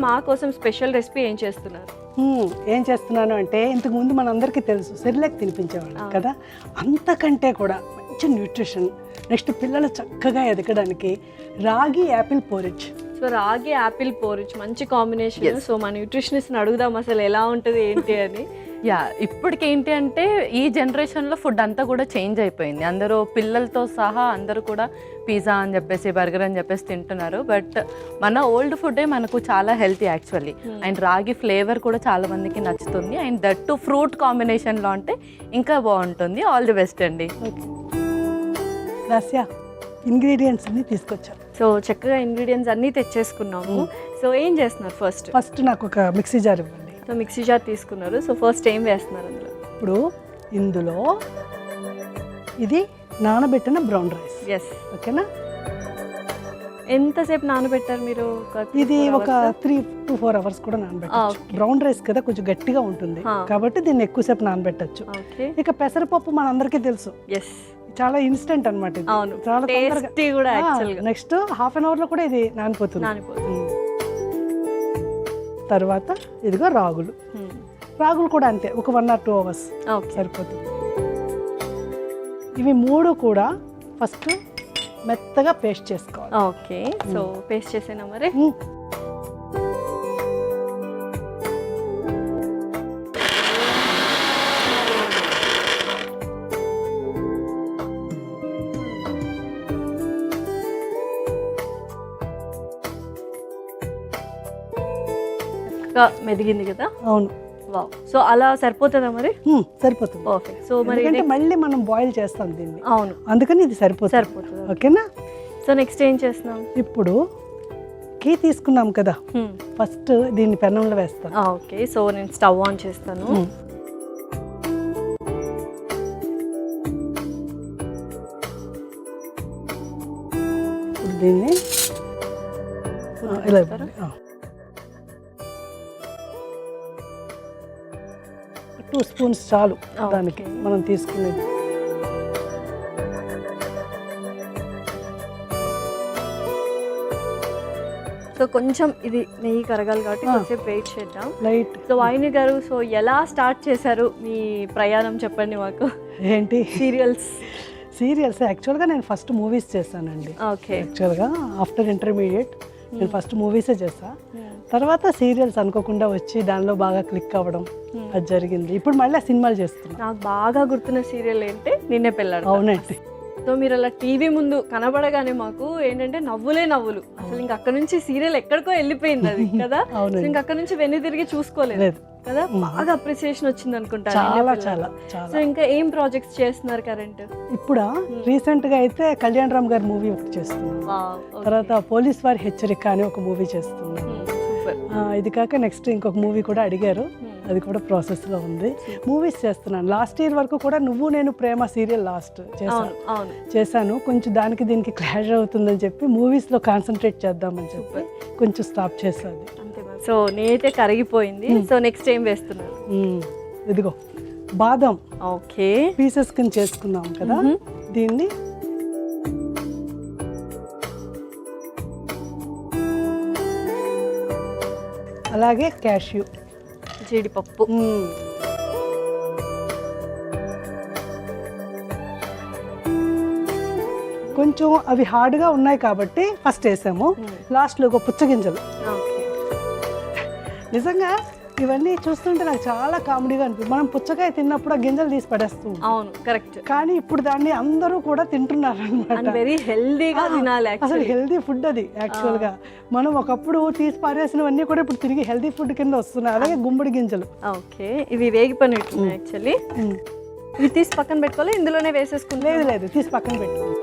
మా కోసం special recipe ఏం చేస్తున్నారు? ఏం చేస్తున్నాను అంటే ఇంతకు ముందు మనందరికీ తెలుసు సెరిలాక్ తినిపించేవాళ్ళం కదా, అంతకంటే కూడా మంచి న్యూట్రిషన్, నెక్స్ట్ పిల్లలు చక్కగా ఎదగడానికి రాగి యాపిల్ పోరిజ్. సో రాగి యాపిల్ పోరిజ్ మంచి కాంబినేషన్. సో మా న్యూట్రిషనిస్ట్ని అడుగుదాం అసలు ఎలా ఉంటుంది ఏంటి అని. ఇప్పటికి ఏంటి అంటే ఈ జనరేషన్లో ఫుడ్ అంతా కూడా చేంజ్ అయిపోయింది. అందరూ పిల్లలతో సహా అందరూ కూడా పిజ్జా అని చెప్పేసి బర్గర్ అని చెప్పేసి తింటున్నారు. బట్ మన ఓల్డ్ ఫుడ్డే మనకు చాలా హెల్తీ యాక్చువల్లీ. అండ్ రాగి ఫ్లేవర్ కూడా చాలా మందికి నచ్చుతుంది. అండ్ దట్ టు ఫ్రూట్ కాంబినేషన్లో అంటే ఇంకా బాగుంటుంది. ఆల్ ది బెస్ట్ అండి. రాస్యా ఇంగ్రీడియంట్స్ అన్ని తీసుకొచ్చాం. సో చక్కగా ఇంగ్రీడియంట్స్ అన్నీ తెచ్చేసుకున్నాము. సో ఏం చేస్తున్నారు? ఫస్ట్ నాకు ఒక మిక్సీ జార్ ఇవ్వండి. సో మిక్సీ జార్ తీసుకున్నారు. సో ఫస్ట్ ఏం వేస్తున్నారు అందులో? ఇప్పుడు ఇందులో ఇది నానబెట్టిన బ్రౌన్ రైస్. ఎస్. ఓకేనా? ఎంతసేపు నానబెట్టారు మీరు? ఇది ఒక 3 to 4 hours కూడా నానబెట్టచ్చు. బ్రౌన్ రైస్ కదా కొంచెం గట్టిగా ఉంటుంది కాబట్టి దీన్ని ఎక్కువసేపు నానబెట్టచ్చు. ఇక పెసరపప్పు మనందరికీ తెలుసు, చాలా ఇన్స్టెంట్ అనమాట. చాలా నెక్స్ట్ హాఫ్ అన్ అవర్ లో కూడా ఇది నానిపోతుంది. తర్వాత ఇదిగో రాగులు. రాగులు కూడా అంతే, ఒక 1 or 2 hours సరిపోతుంది. ఇవి 3 కూడా ఫస్ట్ మెత్తగా పేస్ట్ చేసుకోవాలి. ఓకే. సో పేస్ట్ చేసేనా మరి? మెదిగింది కదా? అవును. వావ్. సో అలా సరిపోతుందా మరి? సరిపోతుంది. పర్ఫెక్ట్. సో మరి మళ్ళీ మనం బాయిల్ చేస్తాం దీన్ని. అవును, అందుకని ఇది సరిపోతుంది. ఓకేనా? సో నెక్స్ట్ ఏం చేస్తున్నాం? ఇప్పుడు కీ తీసుకున్నాం కదా, ఫస్ట్ దీన్ని పెనంలో వేస్తాను. ఓకే. సో నేను స్టవ్ ఆన్ చేస్తాను. ఇప్పుడు దీన్ని ఇలా 2 spoons చాలు దానికి మనం తీసుకునేది. సో కొంచెం ఇది నెయ్యి కరగాలి కాబట్టి కొంచెం వెయిట్ చేద్దాం. లైట్. సో వాయిని గారు, సో ఎలా స్టార్ట్ చేశారు మీ ప్రయాణం చెప్పండి మాకు. ఏంటి? సీరియల్స్ యాక్చువల్గా నేను ఫస్ట్ మూవీస్ చేశానండి. ఓకే. యాక్చువల్గా ఆఫ్టర్ ఇంటర్మీడియట్ నేను ఫస్ట్ మూవీసే చేసా. తర్వాత సీరియల్స్ అనుకోకుండా వచ్చి దానిలో బాగా క్లిక్ అవ్వడం అది జరిగింది. ఇప్పుడు మళ్ళీ సినిమాలు చేస్తున్నా. నాకు బాగా గుర్తున్న సీరియల్ ఏంటి? నిన్నే పెళ్ళాడు. అవునండి. సో మీరు అలా టీవీ ముందు కనబడగానే మాకు ఏంటంటే నవ్వులే నవ్వులు. అసలు ఇంక అక్కడ నుంచి సీరియల్ ఎక్కడికో వెళ్ళిపోయింది అది కదా. ఇంక అక్కడ నుంచి వెన్ను తిరిగి చూసుకోలేదు కదా. బాగా అప్రిసియేషన్ వచ్చింది అనుకుంటా. సో ఇంకా ఏం ప్రాజెక్ట్స్ చేస్తున్నారు కరెంట్? ఇప్పుడు రీసెంట్ గా అయితే కళ్యాణ్ రామ్ గారి మూవీ ఒకటి చేస్తున్నాను. తర్వాత పోలీస్ వారి హెచ్చరిక అని ఒక మూవీ చేస్తున్నాను. ఇది కాక నెక్స్ట్ ఇంకొక మూవీ కూడా అడిగారు, అది కూడా ప్రాసెస్ లో ఉంది. మూవీస్ చేస్తున్నాను. లాస్ట్ ఇయర్ వరకు కూడా నువ్వు నేను ప్రేమ సీరియల్ లాస్ట్ చేశాను. కొంచెం దానికి దీనికి క్లాష్ అవుతుందని చెప్పి మూవీస్ లో కాన్సన్ట్రేట్ చేద్దామని చెప్పి కొంచెం స్టాప్ చేశాను. సో నేనైతే కరిగిపోయింది. సో నెక్స్ట్ ఏం వేస్తున్నారు? ఇదిగో బాదం. ఓకే. పీసెస్ కింద చేసుకున్నాం కదా, దీన్ని అలాగే క్యాష్యూ, జీడిపప్పు. కొంచెం అవి హార్డ్గా ఉన్నాయి కాబట్టి ఫస్ట్ వేసాము. లాస్ట్లో ఒక పుచ్చగింజలు. నిజంగా ఇవన్నీ చూస్తుంటే నాకు చాలా కామెడీగా అనిపిస్తుంది. మనం పుచ్చకాయ తిన్నప్పుడు ఆ గింజలు తీసి పడేస్తూ. అవును, కరెక్ట్. కానీ ఇప్పుడు దాన్ని అందరూ కూడా తింటున్నారు అనమాట. వెరీ హెల్దీగా తినాలి. అసలు హెల్దీ ఫుడ్ అది యాక్చువల్గా. మనం ఒకప్పుడు తీసి పారేసినవన్నీ కూడా ఇప్పుడు తిరిగి హెల్దీ ఫుడ్ కింద వస్తున్నాయి. అలాగే గుమ్మడి గింజలు. ఓకే. ఇవి వేగిపోయినట్టు యాక్చువల్లీ. ఇవి తీసి పక్కన పెట్టుకోవాలి, ఇందులోనే వేసేసుకుంటే. లేదు, తీసి పక్కన పెట్టుకోవాలి.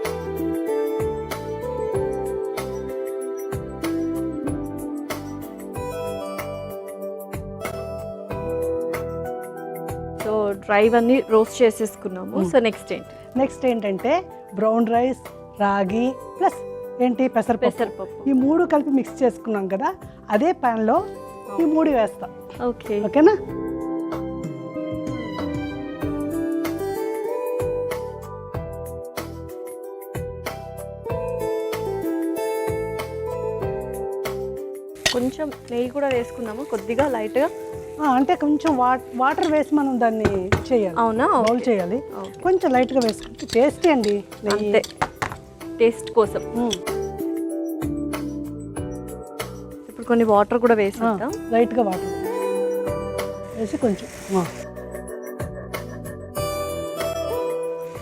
సో డ్రై అన్ని రోస్ట్ చేసేసుకున్నాము. సో నెక్స్ట్ ఏంటంటే బ్రౌన్ రైస్, రాగి ప్లస్ పెసరపప్పు. ఈ 3 కలిపి మిక్స్ చేసుకున్నాం కదా, అదే ప్యాన్ లో ఈ 3 వేస్తా. ఓకేనా? కొంచెం కొంచెం నెయ్యి కూడా వేసుకుందాము కొద్దిగా లైట్గా. అంటే కొంచెం వాటర్ వేసి మనం దాన్ని చేయాలి. అవునా? బౌల్ చేయాలి. కొంచెం లైట్గా వేసుకుంటే టేస్టీ అండి నెయ్యి. అంతే, టేస్ట్ కోసం. ఇప్పుడు కొన్ని వాటర్ కూడా వేసేద్దాం. లైట్గా వాటర్ వేసి కొంచెం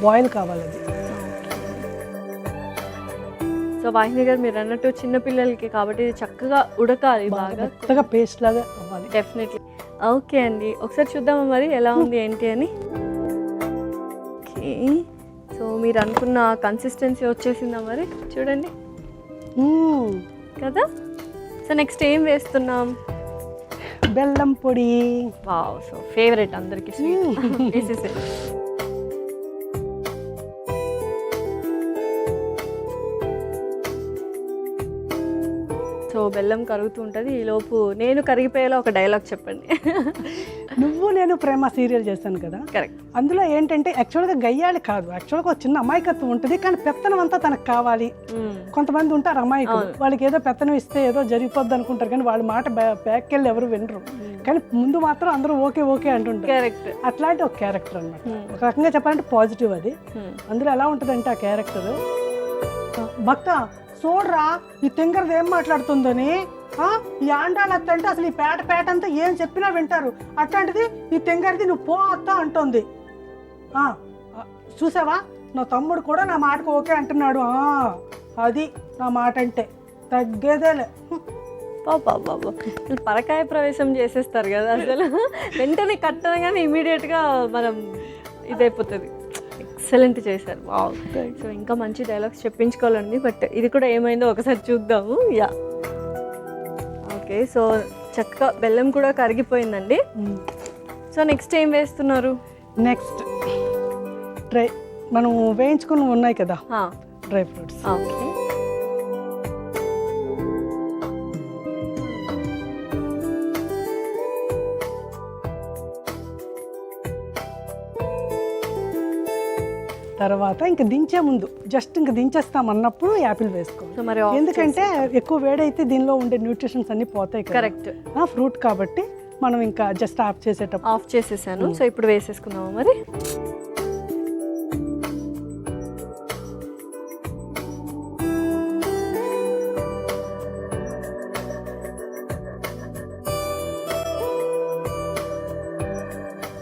బాయిల్ కావాలి అది. సో వాహిని గారు మీరు అన్నట్టు చిన్నపిల్లలకి కాబట్టి ఇది చక్కగా ఉడకాలి, బాగా మెత్తగా పేస్ట్ లాగా అవ్వాలి. డెఫినెట్లీ. ఓకే అండి, ఒకసారి చూద్దామా మరి ఎలా ఉంది ఏంటి అని. ఓకే, సో మీరు అనుకున్న కన్సిస్టెన్సీ వచ్చేసిందా మరి? చూడండి కదా. సో నెక్స్ట్ ఏం వేస్తున్నాం? బెల్లం పొడి. వావ్, సో ఫేవరెట్ అందరికి స్వీట్. సో బెల్లం కరుగుతూ ఉంటుంది. ఈలోపు నేను కరిగిపోయేలా ఒక డైలాగ్ చెప్పండి. నువ్వు నేను ప్రేమ సీరియల్ చేశాను కదా, కరెక్ట్. అందులో ఏంటంటే యాక్చువల్గా గయ్యాలి కాదు, యాక్చువల్గా ఒక చిన్న అమాయకత్వం ఉంటుంది, కానీ పెత్తనం అంతా తనకు కావాలి. కొంతమంది ఉంటారు అమాయకులు, వాళ్ళకి ఏదో పెత్తనం ఇస్తే ఏదో జరిగిపోద్ది అనుకుంటారు, కానీ వాళ్ళ మాట బ్యాక్ వెళ్ళి ఎవరు వినరు, కానీ ముందు మాత్రం అందరూ ఓకే ఓకే అంటుంటారు. కరెక్ట్. అట్లాంటి ఒక క్యారెక్టర్ అన్నమాట. ఒక రకంగా చెప్పాలంటే పాజిటివ్ అది. అందులో ఎలా ఉంటుందంటే ఆ క్యారెక్టర్, భక్త చూడరా ఈ తింగరది ఏం మాట్లాడుతుందని, ఈ ఆండాలత్త అంటే అసలు ఈ పేట అంతా ఏం చెప్పినా వింటారు, అట్లాంటిది ఈ తింగరది నువ్వు పో అత్త అంటుంది. చూసావా నా తమ్ముడు కూడా నా మాటకు ఓకే అంటున్నాడు, అది నా మాట అంటే తగ్గేదేలే. బాబా పరకాయ ప్రవేశం చేసేస్తారు కదా అసలు. వెంటనే కట్టగానే ఇమీడియట్గా మనం ఇదైపోతుంది. ఎక్సలెంట్ చేశారు. వావ్. సో ఇంకా మంచి డైలాగ్స్ చెప్పించుకోవాలండి, బట్ ఇది కూడా ఏమైందో ఒకసారి చూద్దాము. Yeah, okay. సో చక్కగా బెల్లం కూడా కరిగిపోయిందండి. సో నెక్స్ట్ ఏం వేస్తున్నారు? నెక్స్ట్ మనం వేయించుకుని ఉన్నాయి కదా డ్రై ఫ్రూట్స్. ఓకే. తర్వాత ఇంకా దించే ముందు జస్ట్ ఇంకా దించేస్తాం అన్నప్పుడు యాపిల్ వేసుకోవాలి. ఎందుకంటే ఎక్కువ వేడైతే దీనిలో ఉండే న్యూట్రిషన్స్ అన్ని పోతాయి. కరెక్ట్. ఫ్రూట్ కాబట్టి మనం ఇంకా జస్ట్ ఆఫ్ చేసేటప్పుడు. ఆఫ్ చేసేసాను. సో ఇప్పుడు వేసేసుకుందాము మరి.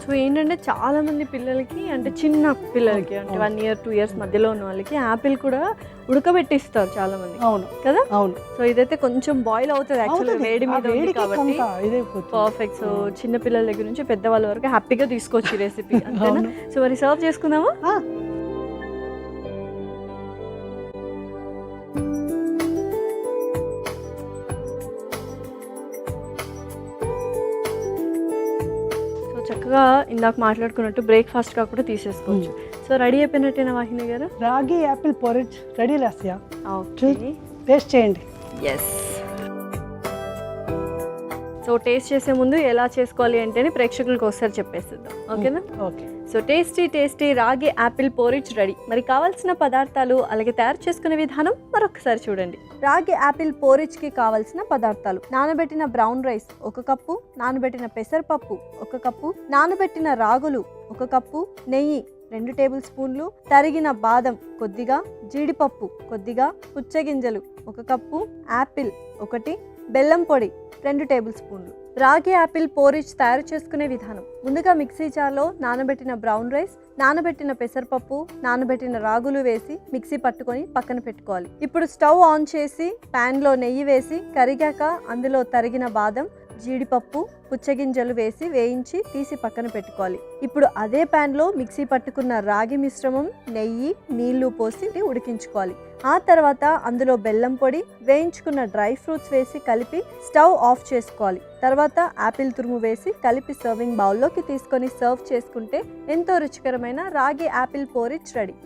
సో ఏంటంటే చాలా మంది పిల్లలకి, అంటే చిన్న పిల్లలకి, అంటే 1 year 2 years మధ్యలో ఉన్న వాళ్ళకి యాపిల్ కూడా ఉడకబెట్టిస్తారు చాలా మంది. అవును కదా. అవును. సో ఇదైతే కొంచెం బాయిల్ అవుతుంది యాక్చువల్లీ, వేడి మీద ఉంది కాబట్టి పర్ఫెక్ట్. సో చిన్న పిల్లల దగ్గర నుంచి పెద్దవాళ్ళ వరకు హ్యాపీగా తీసుకోవచ్చు ఈ రెసిపీ, అంతేనా? సో మరి సర్వ్ చేసుకుందామా? చక్కగా ఇందాక మాట్లాడుకున్నట్టు బ్రేక్ఫాస్ట్ గా కూడా తీసేసుకోవచ్చు. సో రెడీ అయిపోయినట్టేనా వాహిని గారు? రాగి Apple porridge ready Lasya. Okay, taste చేయండి. ఎస్. సో టేస్ట్ చేసే ముందు ఎలా చేసుకోవాలి అంటే ప్రేక్షకులకు ఒకసారి చెప్పేసిద్దాం, ఓకేనా? ఓకే. సో టేస్టీ రాగి యాపిల్ పోరిజ్ రెడీ. మరి కావాల్సిన పదార్థాలు అలాగే తయారు చేసుకునే విధానం మరొకసారి చూడండి. రాగి యాపిల్ పోరిజ్కి కావాల్సిన పదార్థాలు: నానబెట్టిన బ్రౌన్ రైస్ 1 కప్పు, నానబెట్టిన పెసరపప్పు 1 కప్పు, నానబెట్టిన రాగులు 1 కప్పు, నెయ్యి 2 టేబుల్ స్పూన్లు, తరిగిన బాదం కొద్దిగా, జీడిపప్పు కొద్దిగా, పుచ్చగింజలు 1 కప్పు, యాపిల్ 1, బెల్లం పొడి 2 టేబుల్ స్పూన్లు. రాగి యాపిల్ పోరిజ్ తయారు చేసుకునే విధానం: ముందుగా మిక్సీ జార్లో నానబెట్టిన బ్రౌన్ రైస్, నానబెట్టిన పెసరపప్పు, నానబెట్టిన రాగులు వేసి మిక్సీ పట్టుకొని పక్కన పెట్టుకోవాలి. ఇప్పుడు స్టవ్ ఆన్ చేసి ప్యాన్లో నెయ్యి వేసి కరిగాక అందులో తరిగిన బాదం, జీడిపప్పు, పుచ్చగింజలు వేసి వేయించి తీసి పక్కన పెట్టుకోవాలి. ఇప్పుడు అదే ప్యాన్లో మిక్సీ పట్టుకున్న రాగి మిశ్రమం, నెయ్యి, నీళ్లు పోసి ఉడికించుకోవాలి. ఆ తర్వాత అందులో బెల్లం పొడి, వేయించుకున్న డ్రై ఫ్రూట్స్ వేసి కలిపి స్టవ్ ఆఫ్ చేసుకోవాలి. తర్వాత యాపిల్ తురుము వేసి కలిపి సర్వింగ్ బౌల్లోకి తీసుకొని సర్వ్ చేసుకుంటే ఎంతో రుచికరమైన రాగి యాపిల్ పోరిజ్ రెడీ.